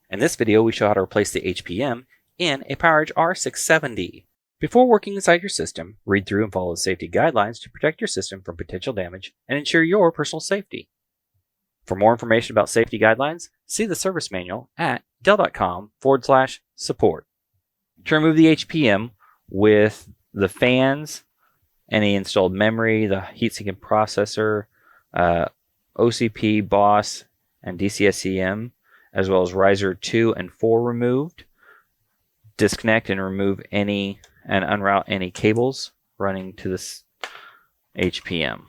In this video, we show how to replace the HPM in a PowerEdge R670. Before working inside your system, read through and follow the safety guidelines to protect your system from potential damage and ensure your personal safety. For more information about safety guidelines, see the service manual at dell.com/support. To remove the HPM with the fans, any installed memory, the heatsink and processor, OCP, BOS, and DCSCM, as well as riser 2 and 4 removed, disconnect and remove any and unroute any cables running to this HPM.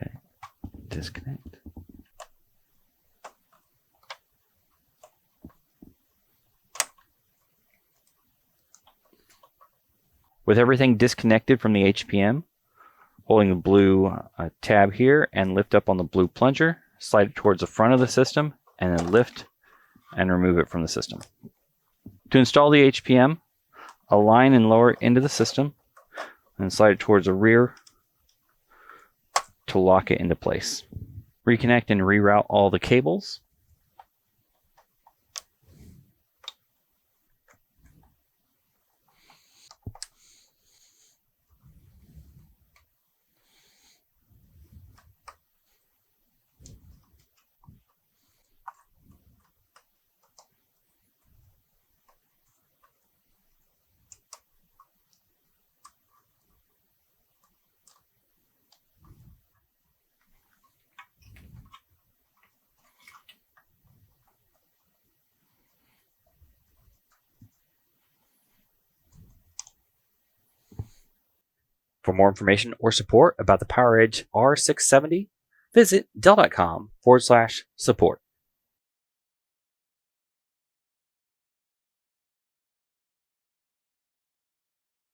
Okay, disconnect. With everything disconnected from the HPM, holding the blue tab here and lift up on the blue plunger, slide it towards the front of the system, and then lift and remove it from the system. To install the HPM, align and lower it into the system, and slide it towards the rear to lock it into place. Reconnect and reroute all the cables. For more information or support about the PowerEdge R670, visit dell.com/support.